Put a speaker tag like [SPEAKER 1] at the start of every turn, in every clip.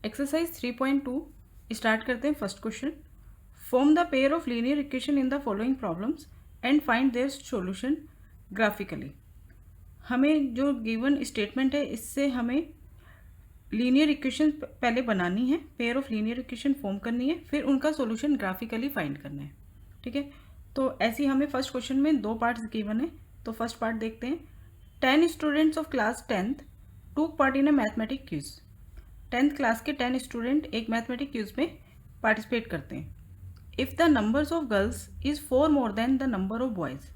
[SPEAKER 1] Exercise 3.2 start करते हैं। First question, form the pair of linear equation in the following problems and find their solution graphically. हमें जो given statement है इससे हमें लीनियर इक्वेशन पहले बनानी है, pair of linear equation form करनी है, फिर उनका सॉल्यूशन ग्राफिकली फाइंड करना है। ठीक है, तो ऐसे ही हमें फर्स्ट क्वेश्चन में दो पार्ट्स गिवन है। तो फर्स्ट पार्ट देखते हैं। 10 स्टूडेंट्स ऑफ क्लास 10th टूक part in a mathematic quiz. 10th class के 10 स्टूडेंट एक मैथमेटिक क्विज में पार्टिसिपेट करते हैं। If the numbers of girls is 4 more than the number of boys,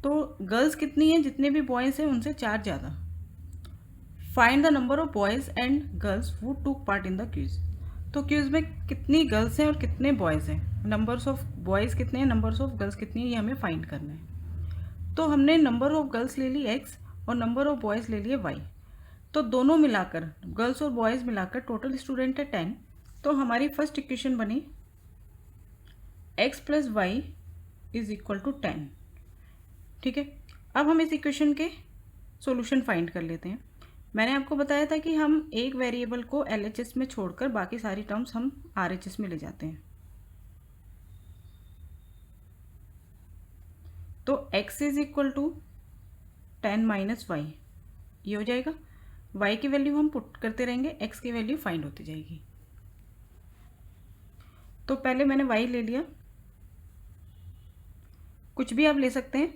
[SPEAKER 1] तो गर्ल्स कितनी हैं, जितने भी बॉयज़ हैं उनसे 4 ज़्यादा। Find the number of boys and girls who टूक पार्ट इन द क्विज। तो क्विज में कितनी गर्ल्स हैं और कितने बॉयज़ हैं, नंबर्स ऑफ बॉयज़ कितने हैं, नंबर्स ऑफ गर्ल्स कितनी है, ये हमें फाइंड करना है। तो हमने नंबर ऑफ गर्ल्स ले ली x और नंबर ऑफ बॉयज़ ले लिए y। तो दोनों मिलाकर, गर्ल्स और बॉयज़ मिलाकर टोटल स्टूडेंट है 10। तो हमारी फर्स्ट इक्वेशन बनी x plus y is equal to 10। ठीक है, अब हम इस इक्वेशन के सॉल्यूशन फाइंड कर लेते हैं। मैंने आपको बताया था कि हम एक वेरिएबल को LHS में छोड़कर बाकी सारी टर्म्स हम RHS में ले जाते हैं। तो x is equal to 10 minus y, ये हो जाएगा। y की वैल्यू हम पुट करते रहेंगे, x की वैल्यू फाइंड होती जाएगी। तो पहले मैंने y ले लिया, कुछ भी आप ले सकते हैं।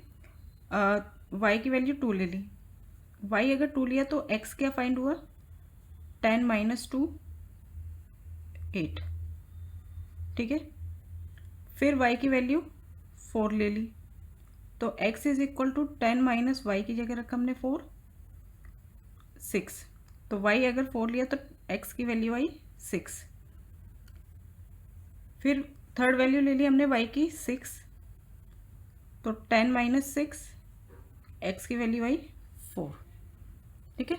[SPEAKER 1] y की वैल्यू 2 ले ली। y अगर 2 लिया तो x क्या फाइंड हुआ, 10 माइनस 2 8। ठीक है, फिर y की वैल्यू 4 ले ली। तो x is equal to 10 minus y की जगह रखा हमने 4, 6। तो y अगर 4 लिया तो x की वैल्यू आई 6। फिर थर्ड वैल्यू ले ली हमने y की 6, तो 10 माइनस 6, x की वैल्यू आई 4। ठीक है,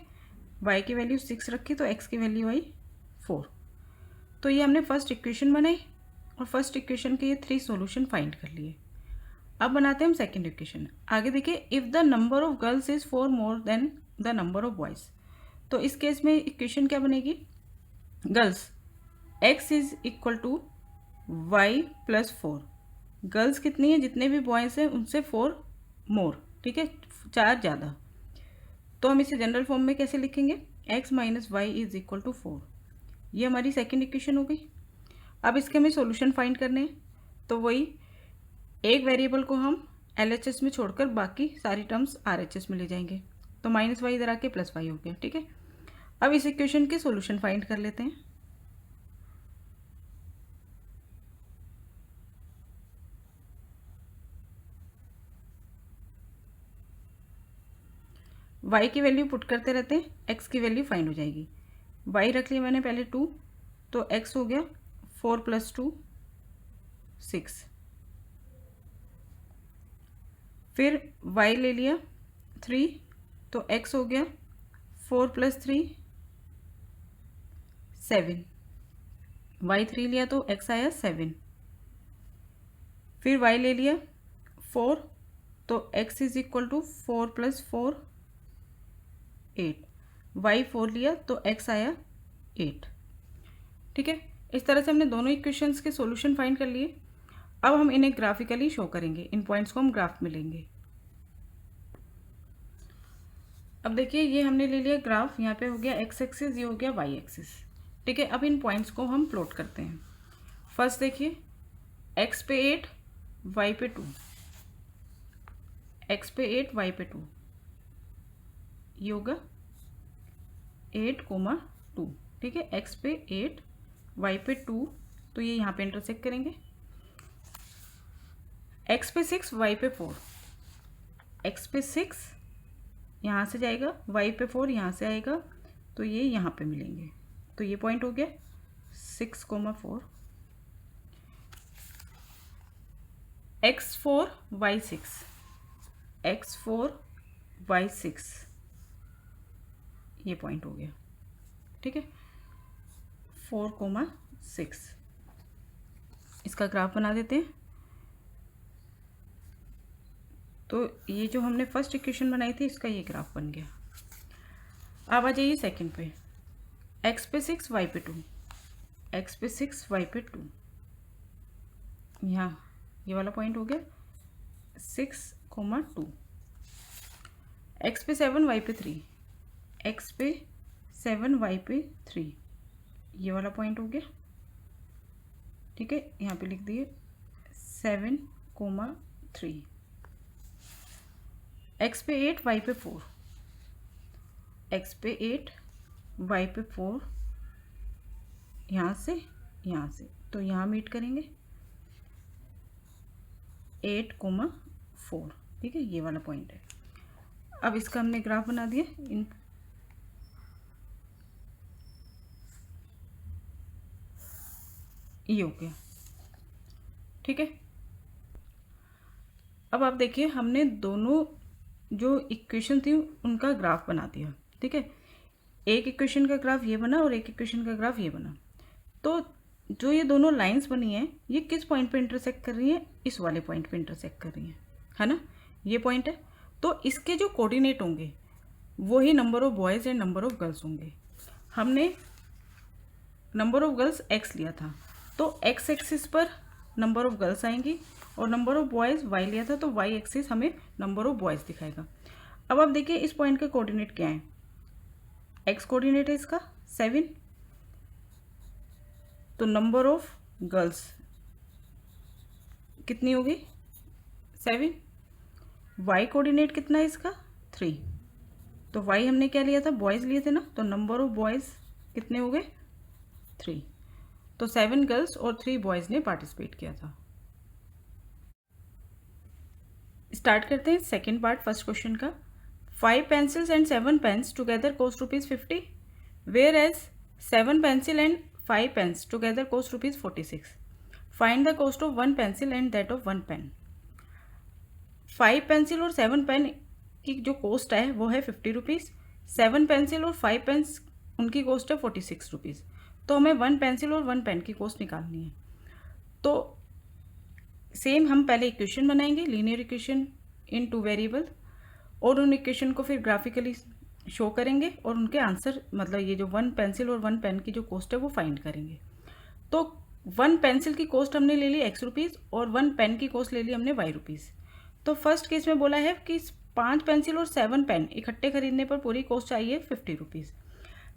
[SPEAKER 1] y की वैल्यू 6 रखी तो x की वैल्यू आई 4। तो ये हमने फर्स्ट इक्वेशन बनाई और फर्स्ट इक्वेशन के ये 3 सॉल्यूशन फाइंड कर लिए। अब बनाते हैं हम सेकंड इक्वेशन। आगे देखिए, if the number of girls is 4 more than the number of boys. तो इस केस में इक्वेशन क्या बनेगी, girls x is equal to y plus 4। Girls कितनी है, जितने भी बॉयज़ हैं उनसे 4 मोर। ठीक है, 4 ज़्यादा। तो हम इसे जनरल फॉर्म में कैसे लिखेंगे, x minus y is equal to 4। ये हमारी सेकेंड इक्वेशन हो गई। अब इसके हमें सॉल्यूशन फाइंड करने हैं। तो वही एक वेरिएबल को हम LHS में छोड़कर बाकी सारी टर्म्स RHS में ले जाएंगे। तो माइनस वाई इधर आके प्लस वाई हो गया। ठीक है, अब इस इक्वेशन के सॉल्यूशन फाइंड कर लेते हैं। y की वैल्यू पुट करते रहते हैं, x की वैल्यू फाइंड हो जाएगी। y रख लिया मैंने पहले 2, तो x हो गया 4 प्लस 2 6। फिर y ले लिया 3, तो x हो गया 4 प्लस 3 7। y 3 लिया तो x आया 7। फिर y ले लिया 4, तो x is equal to 4 plus 4 8। y 4 लिया तो x आया 8। ठीक है, इस तरह से हमने दोनों इक्वेशंस के सॉल्यूशन फाइंड कर लिए। अब हम इन्हें ग्राफिकली शो करेंगे, इन पॉइंट्स को हम ग्राफ में लेंगे। अब देखिए, ये हमने ले लिया ग्राफ, यहाँ पे हो गया x एक्सिस, ये हो गया y एक्सिस। ठीक है, अब इन पॉइंट्स को हम प्लॉट करते हैं। फर्स्ट देखिए, x पे 8, y पे 2, x पे 8, y पे 2, ये होगा 8, 2। ठीक है, x पे 8, y पे 2, तो ये यहाँ पे इंटरसेक्ट करेंगे। x पे 6, y पे 4, x पे 6 यहाँ से जाएगा, y पे 4 यहाँ से आएगा, तो ये यहाँ पे मिलेंगे। तो ये पॉइंट हो गया 6, 4, x4 y6, x4 y6, ये पॉइंट हो गया। ठीक है, 4, 6। इसका ग्राफ बना देते हैं। तो ये जो हमने फर्स्ट इक्वेशन बनाई थी, इसका ये ग्राफ बन गया। अब आ जाइए सेकंड पे। एक्स पे 6 वाई पे 2, एक्स पे 6 वाई पे 2, यहाँ ये वाला पॉइंट हो गया 6, 2, एक्स पे 7 वाई पे 3, एक्स पे 7 वाई पे 3, ये वाला पॉइंट हो गया, ठीक है। यहाँ पे लिख दिए 7, 3, एक्स पे 8 वाई पे 4, एक्स पे 8 वाई पे 4, यहाँ से तो यहाँ मीट करेंगे 8, 4, ठीक है, ये वाला पॉइंट है। अब इसका हमने ग्राफ बना दिया, ये हो गया, ठीक है। अब आप देखिए हमने दोनों जो इक्वेशन थी उनका ग्राफ बना दिया, ठीक है। एक इक्वेशन का ग्राफ ये बना और एक इक्वेशन का ग्राफ ये बना। तो जो ये दोनों लाइंस बनी हैं ये किस पॉइंट पे इंटरसेक्ट कर रही हैं? इस वाले पॉइंट पे इंटरसेक्ट कर रही हैं, है ना, ये पॉइंट है। तो इसके जो कोऑर्डिनेट होंगे वही number of boys and number of girls होंगे। हमने नंबर ऑफ गर्ल्स x लिया था, तो x एक्सिस पर नंबर ऑफ गर्ल्स आएंगी और नंबर ऑफ बॉयज़ y लिया था, तो y एक्सिस हमें नंबर ऑफ बॉयज़ दिखाएगा। अब आप देखिए इस पॉइंट का कोऑर्डिनेट क्या है, x कोऑर्डिनेट है इसका 7, तो नंबर ऑफ गर्ल्स कितनी होगी 7, y कोऑर्डिनेट कितना है इसका 3, तो y हमने क्या लिया था, बॉयज़ लिए थे ना, तो नंबर ऑफ बॉयज़ कितने हो गए 3, तो 7 गर्ल्स और 3 बॉयज़ ने पार्टिसिपेट किया था। स्टार्ट करते हैं सेकेंड पार्ट फर्स्ट क्वेश्चन का। 5 pencils and 7 pens together cost ₹50, whereas 7 pencil and 5 pens together cost ₹46. Find the cost of 1 pencil and that of 1 pen. 5 pencil और 7 पेन की जो कॉस्ट है वो है ₹50, 7 पेंसिल और 5 पेन्स उनकी कॉस्ट है ₹46। तो हमें 1 पेंसिल और 1 पेन की कॉस्ट निकालनी है। तो सेम हम पहले इक्वेशन बनाएंगे, लीनियर इक्वेशन इन 2 वेरिएबल, और उन इक्वेशन को फिर ग्राफिकली शो करेंगे और उनके आंसर, मतलब ये जो 1 पेंसिल और 1 पेन की जो कॉस्ट है वो फाइंड करेंगे। तो 1 पेंसिल की कॉस्ट हमने ले ली ₹X और 1 पेन की कॉस्ट ले ली हमने Y। तो फर्स्ट केस में बोला है कि 5 पेंसिल और 7 पेन इकट्ठे खरीदने पर पूरी कॉस्ट चाहिए ₹50।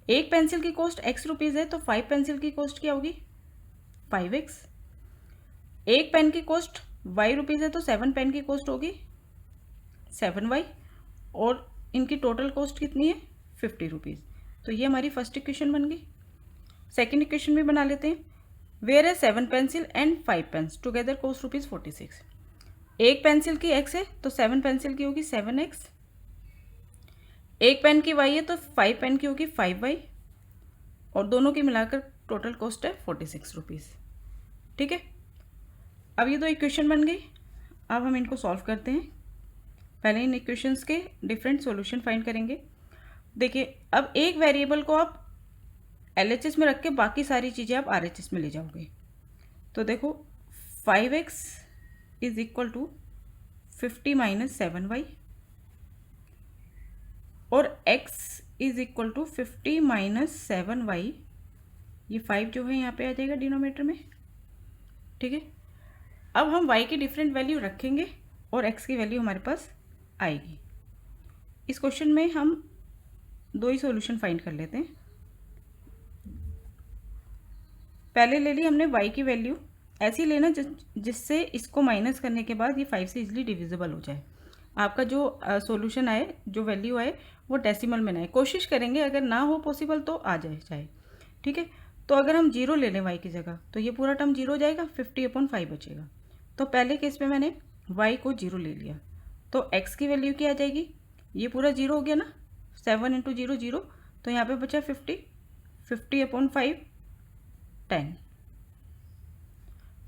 [SPEAKER 1] एक पेंसिल की कॉस्ट X है, तो 5 पेंसिल की कॉस्ट क्या होगी 5X। एक पेन की कॉस्ट Y है, तो 7 पेन की कॉस्ट होगी 7Y, और इनकी टोटल कॉस्ट कितनी है ₹50। तो ये हमारी फर्स्ट इक्वेशन बन गई। सेकेंड इक्वेशन भी बना लेते हैं। वेयर है 7 pencil and 5 pens together cost ₹46। एक पेंसिल की x है तो 7 पेंसिल की होगी 7x, एक पेन की y है तो 5 पेन की होगी 5y, और दोनों की मिलाकर टोटल कॉस्ट है ₹46, ठीक है। अब ये दो इक्वेशन बन गई। अब हम इनको सॉल्व करते हैं। पहले इन इक्वेशंस के डिफरेंट सॉल्यूशन फाइंड करेंगे। देखिए अब एक वेरिएबल को आप LHS में रख के बाकी सारी चीज़ें आप RHS में ले जाओगे। तो देखो 5x is equal to 50 minus 7y, और x is equal to 50 minus 7y, ये 5 जो है यहाँ पे आ जाएगा डिनोमिनेटर में, ठीक है। अब हम y की डिफरेंट वैल्यू रखेंगे और x की वैल्यू हमारे पास आएगी। इस क्वेश्चन में हम दो ही सॉल्यूशन फाइंड कर लेते हैं। पहले ले ली हमने y की वैल्यू, ऐसी लेना जिससे इसको माइनस करने के बाद ये 5 से इजीली डिविजिबल हो जाए। आपका जो सॉल्यूशन आए, जो वैल्यू आए वो डेसिमल में ना आए। कोशिश करेंगे अगर ना हो पॉसिबल तो आ जाए, ठीक है। तो अगर हम 0 ले लें y की जगह तो ये पूरा टर्म 0 हो जाएगा, 50/5 बचेगा। तो पहले केस में मैंने y को 0 ले लिया, तो x की वैल्यू क्या आ जाएगी, ये पूरा 0 हो गया ना, 7 × 0 0, तो यहाँ पे बचा 50/5 10,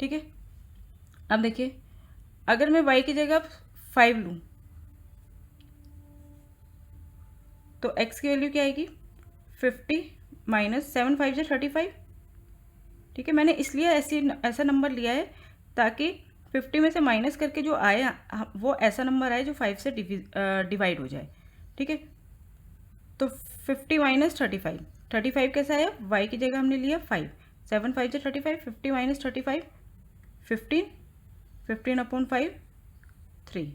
[SPEAKER 1] ठीक है। अब देखिए अगर मैं y की जगह 5 लूँ तो x की वैल्यू क्या आएगी 50 माइनस 7 5 से 35, ठीक है। मैंने इसलिए ऐसा नंबर लिया है ताकि 50 में से माइनस करके जो आए वो ऐसा नंबर आए जो 5 से डिवाइड हो जाए, ठीक है। तो 50 माइनस 35, 35 कैसा आया, y की जगह हमने लिया 5, 7 5 से 35, 50 माइनस 35 15, 15 अपॉन 5 3।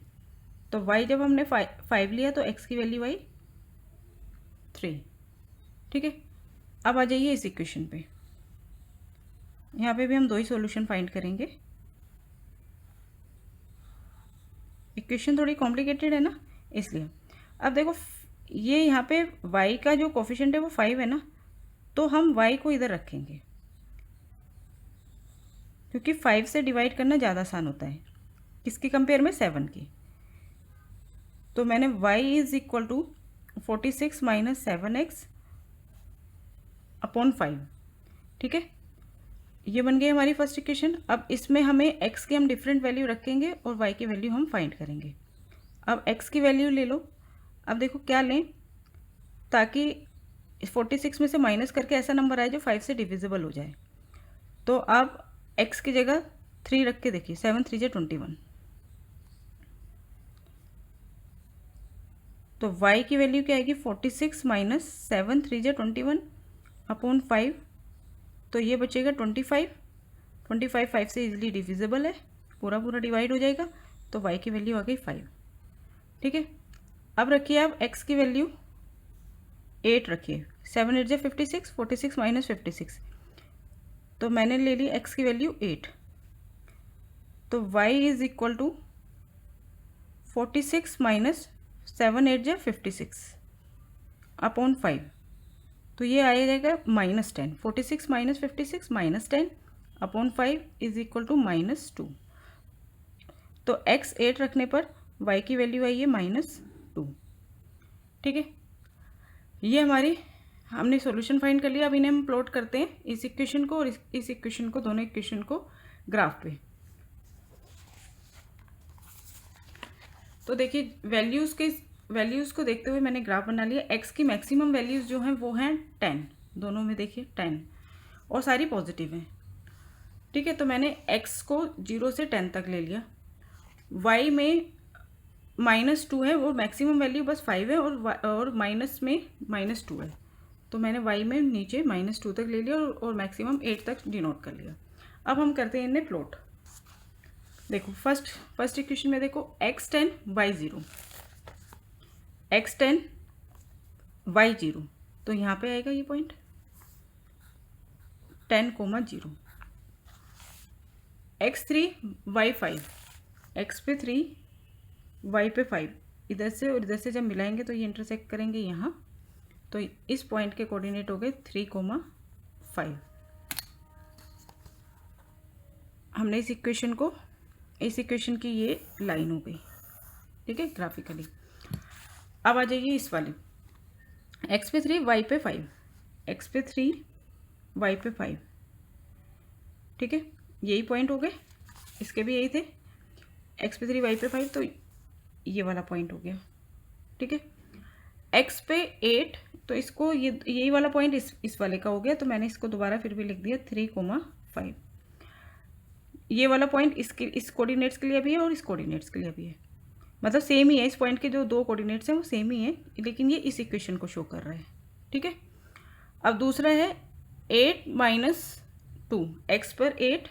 [SPEAKER 1] तो y जब हमने 5 लिया तो x की वैल्यू आई 3। ठीक है, अब आ जाइए इस इक्वेशन पे। यहाँ पे भी हम 2 ही सॉल्यूशन फाइंड करेंगे। इक्वेशन थोड़ी कॉम्प्लिकेटेड है ना, इसलिए। अब देखो ये यहाँ पे y का जो कोफिशिएंट है वो 5 है ना, तो हम y को इधर रखेंगे क्योंकि 5 से डिवाइड करना ज़्यादा आसान होता है, किसकी कंपेयर में, 7 की। तो मैंने y is equal to 46 minus 7x upon 5। ठीक है, ये बन गई हमारी फर्स्ट इक्वेशन। अब इसमें हमें x की हम डिफरेंट वैल्यू रखेंगे और y की वैल्यू हम फाइंड करेंगे। अब x की वैल्यू ले लो। अब देखो क्या लें ताकि 46 में से माइनस करके ऐसा नंबर आए जो 5 से डिविजिबल हो जाए। तो आप x की जगह 3 रख के देखिए, 7 3 से 21। तो y की वैल्यू क्या आएगी, 46 माइनस 7 3 से 21 अपॉन 5। तो ये बचेगा 25। 25 5 से इजीली डिविजिबल है, पूरा पूरा डिवाइड हो जाएगा। तो y की वैल्यू आ गई 5। ठीक है, अब रखिए आप x की वैल्यू 8 रखिए। 7 8 से 56, 46 माइनस 56। तो मैंने ले ली x की वैल्यू 8। तो y is equal to 46 minus 7 8 से 56 अपॉन 5। तो ये आ जाएगा -10। 46 minus 56 -10 upon 5 is equal to -2। तो x 8 रखने पर y की वैल्यू आई है -2। ठीक है, ये हमारी हमने सॉल्यूशन फाइंड कर लिया। अब इन्हें हम प्लॉट करते हैं, इस इक्वेशन को और इस इक्वेशन को, दोनों इक्वेशन को ग्राफ पे। तो देखिए वैल्यूज़ को देखते हुए मैंने ग्राफ बना लिया। x की मैक्सिमम वैल्यूज़ जो हैं वो हैं 10, दोनों में देखिए 10, और सारी पॉजिटिव हैं। ठीक है, तो मैंने x को 0 से 10 तक ले लिया। y में -2 है, वो मैक्सिमम वैल्यू बस 5 है, और माइनस में -2 है। तो मैंने y में नीचे -2 तक ले लिया और मैक्सिमम 8 तक डिनोट कर लिया। अब हम करते हैं इन्हें प्लॉट। देखो फर्स्ट इक्वेशन में देखो x10 y0, x10 y0, तो यहाँ पे आएगा ये पॉइंट 10,0। x3 y5, x पे 3 y पे 5, इधर से और इधर से जब मिलाएंगे तो ये इंटरसेक्ट करेंगे यहाँ। तो इस पॉइंट के कोऑर्डिनेट हो गए 3,5। हमने इस इक्वेशन की ये लाइन हो गई। ठीक है, ग्राफिकली। अब आ जाइए इस वाले, x पे 3 y पे 5, x पे 3 y पे 5। ठीक है, यही पॉइंट हो गए, इसके भी यही थे, x पे 3 y पे 5, तो ये वाला पॉइंट हो गया। ठीक है, x पे 8, तो इसको यही वाला पॉइंट इस वाले का हो गया। तो मैंने इसको दोबारा फिर भी लिख दिया 3,5। ये वाला पॉइंट इस कोऑर्डिनेट्स के लिए भी है और इस कोऑर्डिनेट्स के लिए भी है, मतलब सेम ही है। इस पॉइंट के जो 2 कोऑर्डिनेट्स हैं वो सेम ही है, लेकिन ये इस इक्वेशन को शो कर रहा है। ठीक है, अब दूसरा है 8 माइनस 2, x पर 8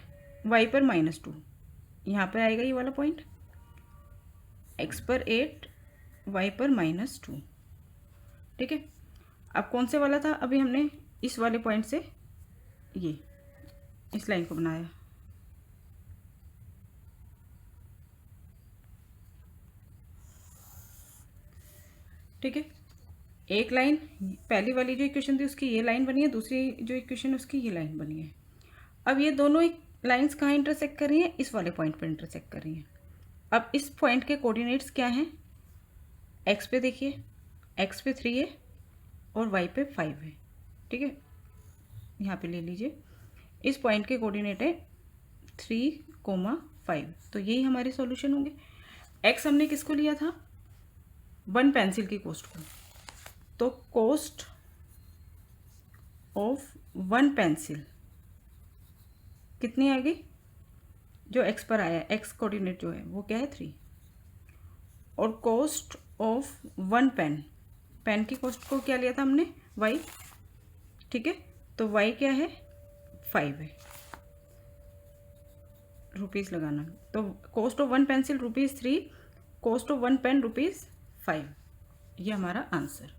[SPEAKER 1] y पर -2, यहाँ पर आएगा ये वाला पॉइंट, x पर 8 y पर -2। ठीक है, अब कौन से वाला था, अभी हमने इस वाले पॉइंट से ये इस लाइन को बनाया। ठीक है, एक लाइन पहली वाली जो इक्वेशन थी उसकी ये लाइन बनी है, दूसरी जो इक्वेशन है उसकी ये लाइन बनी है। अब ये दोनों लाइंस कहाँ इंटरसेक्ट कर रही हैं, इस वाले पॉइंट पर इंटरसेक्ट कर रही हैं। अब इस पॉइंट के कोऑर्डिनेट्स क्या हैं, x पे देखिए, x पे 3 है और y पे 5 है। ठीक है, यहाँ पे ले लीजिए, इस पॉइंट के कोऑर्डिनेट है 3,5। तो यही हमारे सॉल्यूशन होंगे। x हमने किसको लिया था, 1 पेंसिल की कॉस्ट को, तो कॉस्ट ऑफ 1 पेंसिल कितनी आ गई, जो x पर आया है, x कोऑर्डिनेट जो है वो क्या है 3, और कॉस्ट ऑफ 1 पेन की कॉस्ट को क्या लिया था हमने y, ठीक है, तो y क्या है, 5 है, रुपीज़ लगाना। तो cost of 1 pencil ₹3, cost of 1 pen ₹5, ये हमारा आंसर।